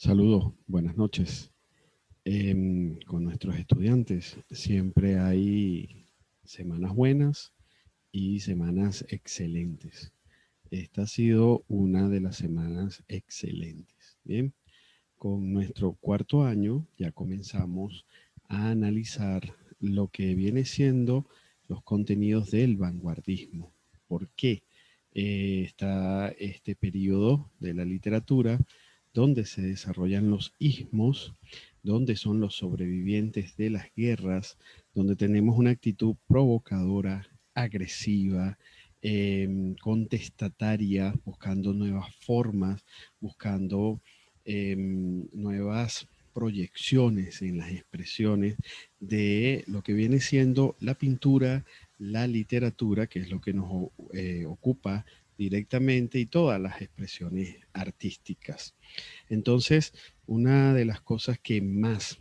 Saludos, buenas noches. Con nuestros estudiantes siempre hay semanas buenas y semanas excelentes. Esta ha sido una de las semanas excelentes. Bien, con nuestro cuarto año ya comenzamos a analizar lo que viene siendo los contenidos del vanguardismo. ¿Por qué está este periodo de la literatura donde se desarrollan los ismos, donde son los sobrevivientes de las guerras, donde tenemos una actitud provocadora, agresiva, contestataria, buscando nuevas formas, buscando nuevas proyecciones en las expresiones de lo que viene siendo la pintura, la literatura, que es lo que nos ocupa directamente, y todas las expresiones artísticas. Entonces, una de las cosas que más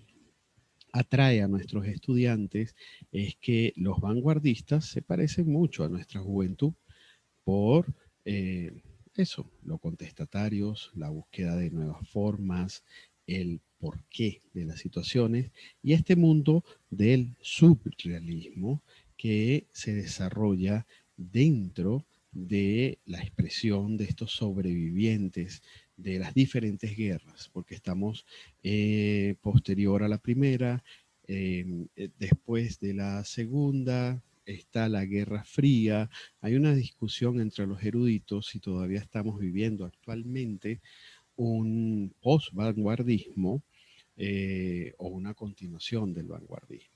atrae a nuestros estudiantes es que los vanguardistas se parecen mucho a nuestra juventud por eso, lo contestatarios, la búsqueda de nuevas formas, el porqué de las situaciones y este mundo del subrealismo que se desarrolla dentro de la expresión de estos sobrevivientes de las diferentes guerras, porque estamos posterior a la primera, después de la segunda, está la Guerra Fría. Hay una discusión entre los eruditos si todavía estamos viviendo actualmente un post-vanguardismo o una continuación del vanguardismo.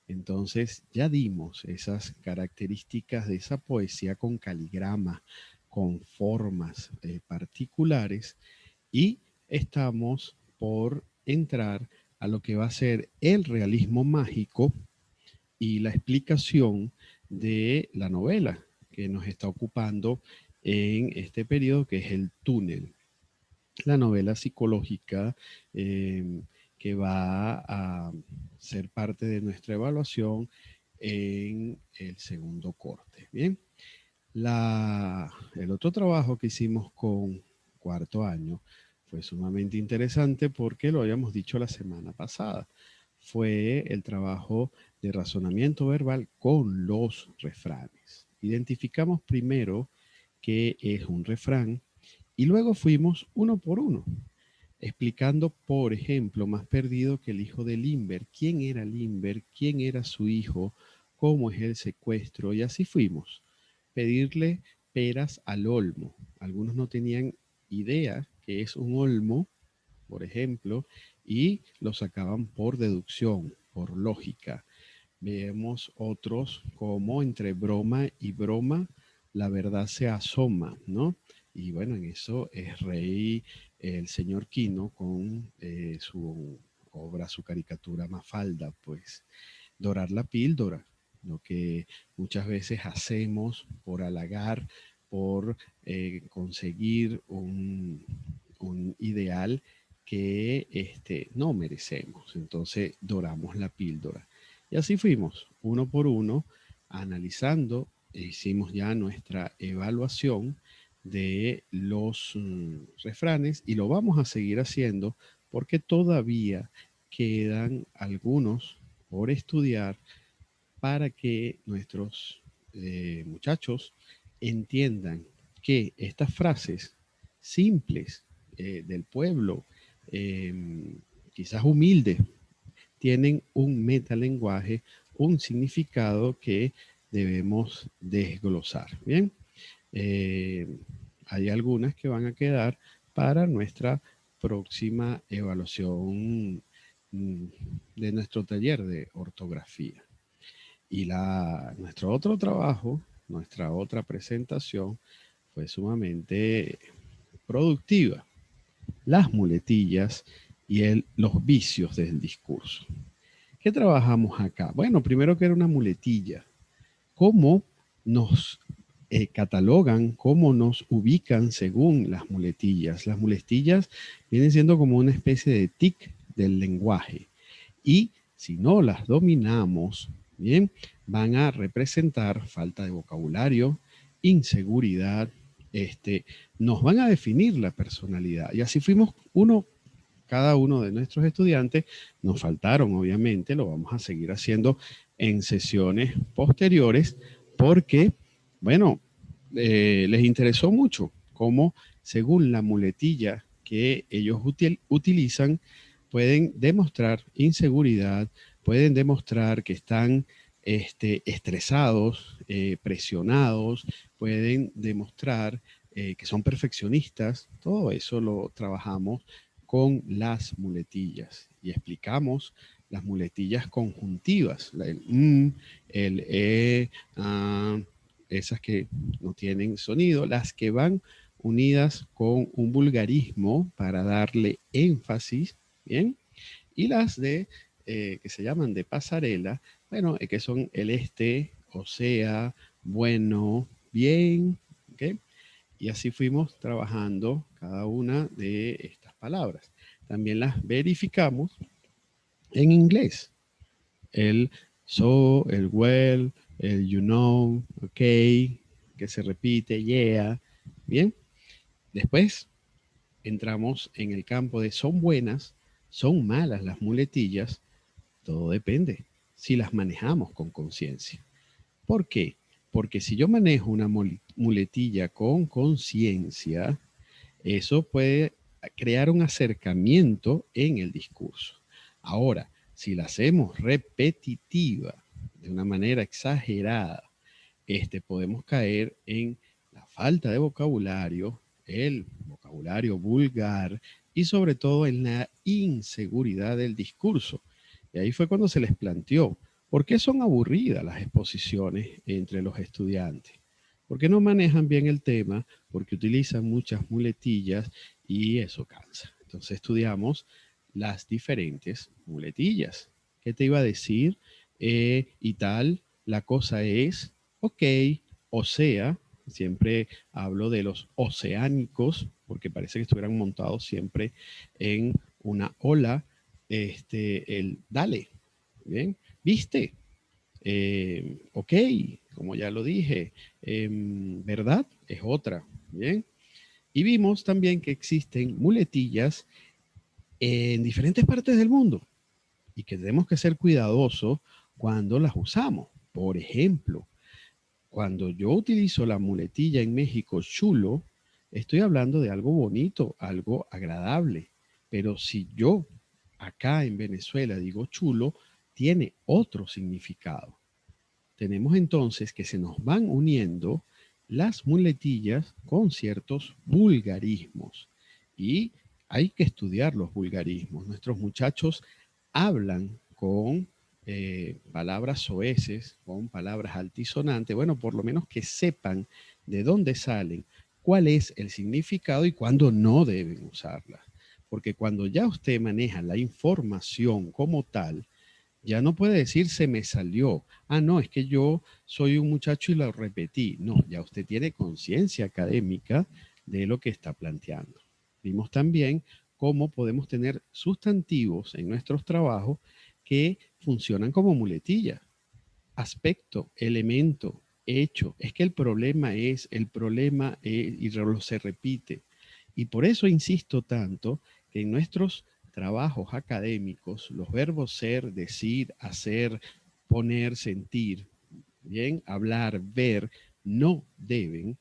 Entonces ya dimos esas características de esa poesía con caligrama, con formas particulares, y estamos por entrar a lo que va a ser el realismo mágico y la explicación de la novela que nos está ocupando en este periodo, que es el túnel. La novela psicológica que va a ser parte de nuestra evaluación en el segundo corte. Bien, el otro trabajo que hicimos con cuarto año fue sumamente interesante porque lo habíamos dicho la semana pasada. Fue el trabajo de razonamiento verbal con los refranes. Identificamos primero qué es un refrán y luego fuimos uno por uno, explicando, por ejemplo, Más perdido que el hijo de Limber, quién era Limber, quién era su hijo, cómo es el secuestro, y así fuimos. Pedirle peras al olmo. Algunos no tenían idea que es un olmo, por ejemplo, y lo sacaban por deducción, por lógica. Vemos otros como entre broma y broma la verdad se asoma, ¿no? Y bueno, en eso es rey el señor Quino con su obra, su caricatura Mafalda, pues dorar la píldora, lo que muchas veces hacemos por halagar, por conseguir un ideal que no merecemos. Entonces doramos la píldora. Y así fuimos, uno por uno, analizando, hicimos ya nuestra evaluación de los refranes y lo vamos a seguir haciendo porque todavía quedan algunos por estudiar para que nuestros muchachos entiendan que estas frases simples del pueblo, eh, quizás humildes, tienen un metalenguaje, un significado que debemos desglosar. Bien, eh, hay algunas que van a quedar para nuestra próxima evaluación de nuestro taller de ortografía. Y nuestro otro trabajo, nuestra otra presentación fue sumamente productiva. Las muletillas y los vicios del discurso. ¿Qué trabajamos acá? Bueno, primero que era una muletilla. ¿Cómo nos catalogan, cómo nos ubican según las muletillas? Las muletillas vienen siendo como una especie de tic del lenguaje. Y si no las dominamos, bien, van a representar falta de vocabulario, inseguridad, nos van a definir la personalidad. Y así fuimos uno cada uno de nuestros estudiantes. Nos faltaron, obviamente, lo vamos a seguir haciendo en sesiones posteriores porque, bueno, les interesó mucho cómo, según la muletilla que ellos utilizan, pueden demostrar inseguridad, pueden demostrar que están estresados, presionados, pueden demostrar que son perfeccionistas. Todo eso lo trabajamos con las muletillas y explicamos las muletillas conjuntivas, el el esas que no tienen sonido, las que van unidas con un vulgarismo para darle énfasis, ¿bien? Y las de que se llaman de pasarela, bueno, que son el o sea, bueno, bien, ¿ok? Y así fuimos trabajando cada una de estas palabras. También las verificamos en inglés. El so, el well, el you know, ok, que se repite, yeah. Bien. Después entramos en el campo de son buenas, son malas las muletillas. Todo depende si las manejamos con conciencia. ¿Por qué? Porque si yo manejo una muletilla con conciencia, eso puede crear un acercamiento en el discurso. Ahora, si la hacemos repetitiva, de una manera exagerada, podemos caer en la falta de vocabulario, el vocabulario vulgar y sobre todo en la inseguridad del discurso. Y ahí fue cuando se les planteó, ¿por qué son aburridas las exposiciones entre los estudiantes? Porque no manejan bien el tema, porque utilizan muchas muletillas y eso cansa. Entonces estudiamos las diferentes muletillas. ¿Qué te iba a decir? Y tal, la cosa es, ok, o sea, siempre hablo de los oceánicos, porque parece que estuvieran montados siempre en una ola, el dale, ¿bien? ¿Viste? Ok, como ya lo dije, ¿verdad? Es otra, ¿bien? Y vimos también que existen muletillas en diferentes partes del mundo y que tenemos que ser cuidadosos cuando las usamos. Por ejemplo, cuando yo utilizo la muletilla en México chulo, estoy hablando de algo bonito, algo agradable. Pero si yo acá en Venezuela digo chulo, tiene otro significado. Tenemos entonces que se nos van uniendo las muletillas con ciertos vulgarismos. Y hay que estudiar los vulgarismos. Nuestros muchachos hablan con palabras soeces, con palabras altisonantes, bueno, por lo menos que sepan de dónde salen, cuál es el significado y cuándo no deben usarlas. Porque cuando ya usted maneja la información como tal, ya no puede decir se me salió. Ah, no, es que yo soy un muchacho y lo repetí. No, ya usted tiene conciencia académica de lo que está planteando. Vimos también cómo podemos tener sustantivos en nuestros trabajos que funcionan como muletillas. Aspecto, elemento, hecho. Es que el problema es, y se repite. Y por eso insisto tanto que en nuestros trabajos académicos, los verbos ser, decir, hacer, poner, sentir, bien, hablar, ver, no deben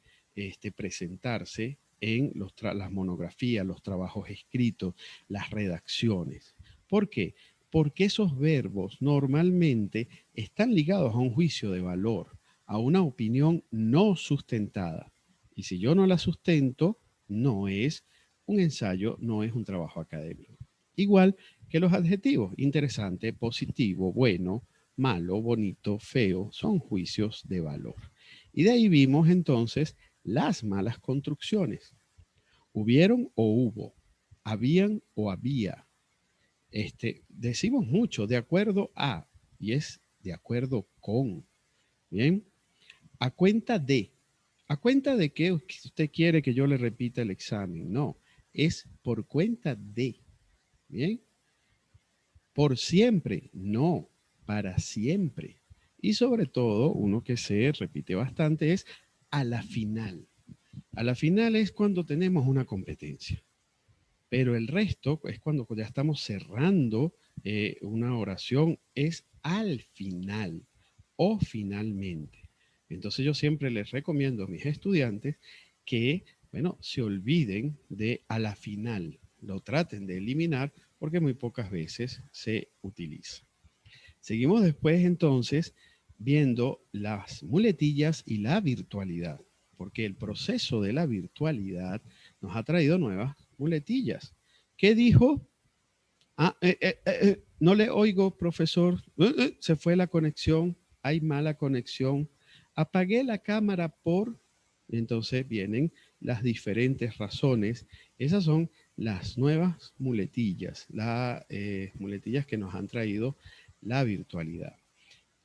presentarse en las monografías, los trabajos escritos, las redacciones. ¿Por qué? Porque esos verbos normalmente están ligados a un juicio de valor, a una opinión no sustentada. Y si yo no la sustento, no es un ensayo, no es un trabajo académico. Igual que los adjetivos, interesante, positivo, bueno, malo, bonito, feo, son juicios de valor. Y de ahí vimos entonces las malas construcciones. Hubieron o hubo, habían o había. Decimos mucho de acuerdo a, y es de acuerdo con. Bien, a cuenta de. ¿A cuenta de qué usted quiere que yo le repita el examen? No, es por cuenta de. Bien, por siempre, no, para siempre. Y sobre todo, uno que se repite bastante es a la final. A la final es cuando tenemos una competencia. pero el resto es cuando ya estamos cerrando una oración, es al final o finalmente. Entonces yo siempre les recomiendo a mis estudiantes que, bueno, se olviden de a la final, lo traten de eliminar porque muy pocas veces se utiliza. Seguimos después entonces viendo las muletillas y la virtualidad, porque el proceso de la virtualidad nos ha traído nuevas muletillas. ¿Qué dijo? No le oigo, profesor. Se fue la conexión, hay mala conexión. Apagué la cámara por... Entonces vienen las diferentes razones. Esas son las nuevas muletillas, las muletillas que nos han traído la virtualidad.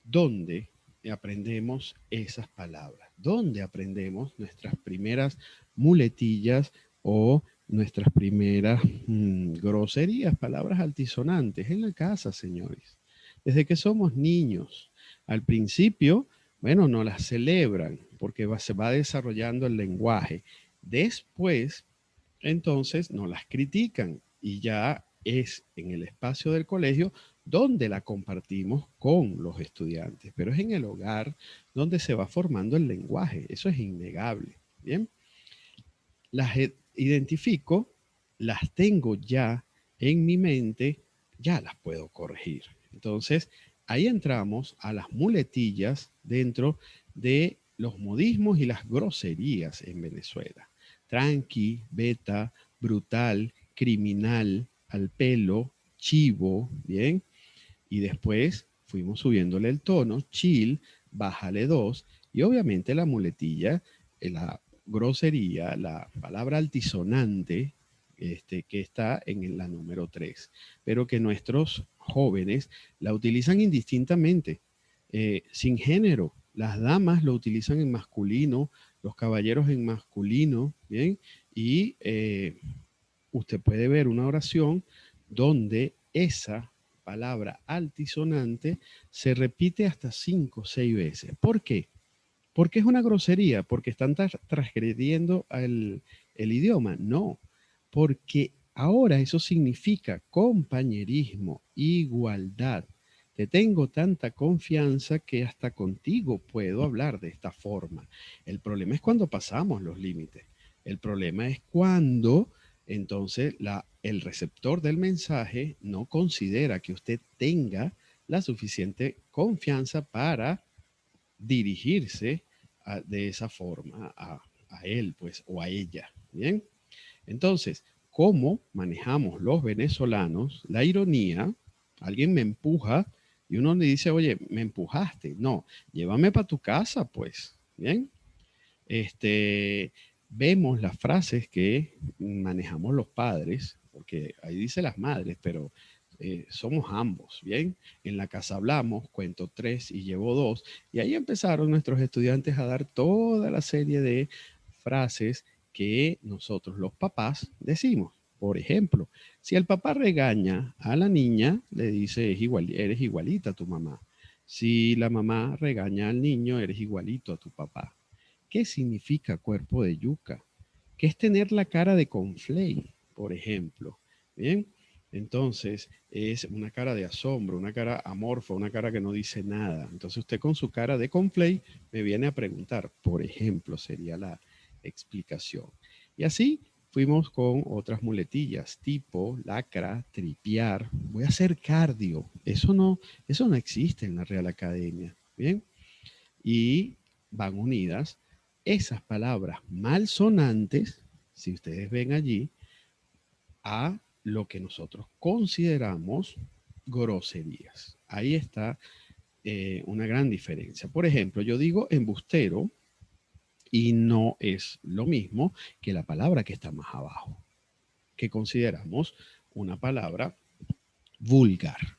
¿Dónde aprendemos esas palabras? ¿Dónde aprendemos nuestras primeras muletillas o nuestras primeras groserías, palabras altisonantes? En la casa, señores. Desde que somos niños. Al principio, bueno, no las celebran porque se va desarrollando el lenguaje. Después, entonces, no las critican y ya es en el espacio del colegio donde la compartimos con los estudiantes, pero es en el hogar donde se va formando el lenguaje, eso es innegable. Bien, las identifico, las tengo ya en mi mente, ya las puedo corregir. Entonces, ahí entramos a las muletillas dentro de los modismos y las groserías en Venezuela. Tranqui, beta, brutal, criminal, al pelo, chivo, ¿bien? Y después fuimos subiéndole el tono, chill, bájale dos, y obviamente la muletilla, la grosería, la palabra altisonante, que está en la número 3, pero que nuestros jóvenes la utilizan indistintamente, sin género. Las damas lo utilizan en masculino, los caballeros en masculino, ¿bien? Y usted puede ver una oración donde esa palabra altisonante se repite hasta 5 o 6 veces. ¿Por qué? Porque es una grosería, porque están transgrediendo el idioma. No, porque ahora eso significa compañerismo, igualdad. Te tengo tanta confianza que hasta contigo puedo hablar de esta forma. El problema es cuando pasamos los límites. El problema es cuando entonces el receptor del mensaje no considera que usted tenga la suficiente confianza para dirigirse de esa forma a él, pues, o a ella. Bien. Entonces, ¿cómo manejamos los venezolanos la ironía? Alguien me empuja y uno le dice, oye, me empujaste. No, llévame para tu casa, pues. Bien. Vemos las frases que manejamos los padres, porque ahí dice las madres, pero somos ambos, ¿bien? En la casa hablamos, cuento 3 y llevo 2, y ahí empezaron nuestros estudiantes a dar toda la serie de frases que nosotros los papás decimos. Por ejemplo, si el papá regaña a la niña, le dice, eres igualita a tu mamá. Si la mamá regaña al niño, eres igualito a tu papá. ¿Qué significa cuerpo de yuca? ¿Qué es tener la cara de conflay, por ejemplo? Bien, entonces es una cara de asombro, una cara amorfa, una cara que no dice nada. Entonces usted con su cara de conflay me viene a preguntar, por ejemplo, sería la explicación. Y así fuimos con otras muletillas, tipo lacra, tripear, voy a hacer cardio. Eso no existe en la Real Academia. Bien, y van unidas esas palabras malsonantes, si ustedes ven allí, a lo que nosotros consideramos groserías. Ahí está una gran diferencia. Por ejemplo, yo digo embustero y no es lo mismo que la palabra que está más abajo, que consideramos una palabra vulgar.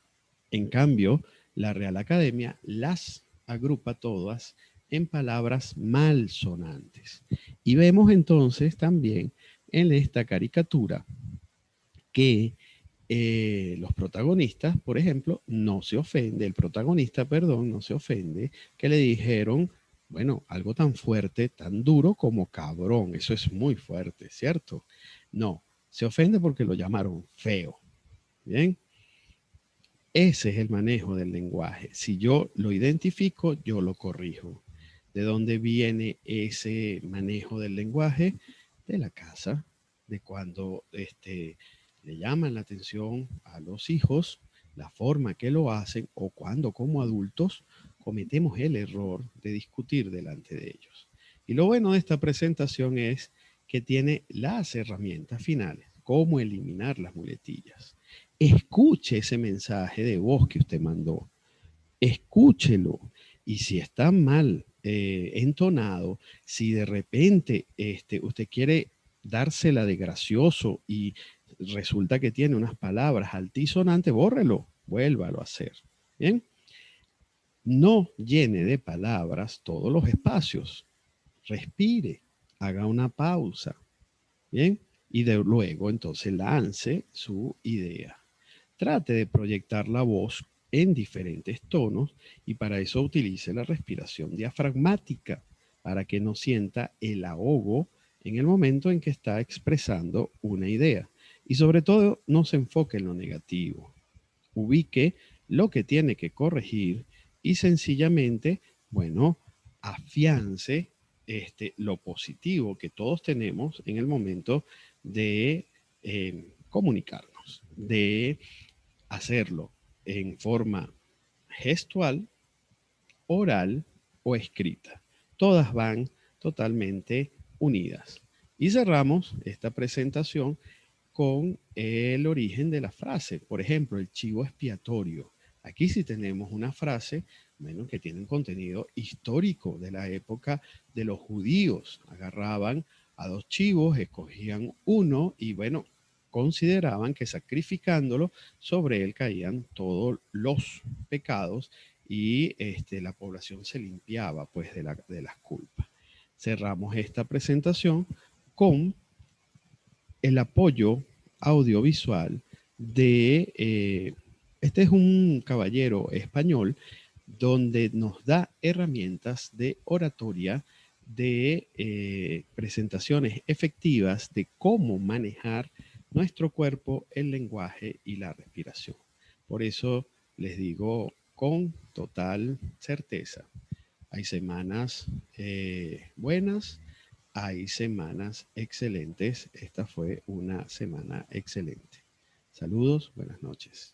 En cambio, la Real Academia las agrupa todas en palabras malsonantes. Y vemos entonces también en esta caricatura que los protagonistas, por ejemplo, no se ofende, el protagonista, perdón, no se ofende que le dijeron, bueno, algo tan fuerte, tan duro como cabrón, eso es muy fuerte, ¿cierto? No, Se ofende porque lo llamaron feo. Bien. Ese es el manejo del lenguaje. Si yo lo identifico, yo lo corrijo. ¿De dónde viene ese manejo del lenguaje? De la casa, de cuando le llaman la atención a los hijos, la forma que lo hacen, o cuando como adultos cometemos el error de discutir delante de ellos. Y lo bueno de esta presentación es que tiene las herramientas finales, cómo eliminar las muletillas. Escuche ese mensaje de voz que usted mandó, escúchelo. Y si está mal entonado, si de repente usted quiere dársela de gracioso y resulta que tiene unas palabras altisonantes, bórrelo, vuélvalo a hacer. Bien, no llene de palabras todos los espacios. Respire, haga una pausa. Bien, y luego entonces lance su idea. Trate de proyectar la voz en diferentes tonos y para eso utilice la respiración diafragmática para que no sienta el ahogo en el momento en que está expresando una idea. Y sobre todo, no se enfoque en lo negativo. Ubique lo que tiene que corregir y sencillamente, bueno, afiance lo positivo que todos tenemos en el momento de comunicarnos, de hacerlo en forma gestual, oral o escrita. Todas van totalmente unidas. Y cerramos esta presentación con el origen de la frase. Por ejemplo, el chivo expiatorio. Aquí sí tenemos una frase, bueno, que tiene un contenido histórico de la época de los judíos. Agarraban a dos chivos, escogían uno y bueno, consideraban que sacrificándolo sobre él caían todos los pecados y la población se limpiaba pues de las culpas. Cerramos esta presentación con el apoyo audiovisual de, este es un caballero español donde nos da herramientas de oratoria, de presentaciones efectivas de cómo manejar nuestro cuerpo, el lenguaje y la respiración. Por eso les digo con total certeza, hay semanas buenas, hay semanas excelentes. Esta fue una semana excelente. Saludos, buenas noches.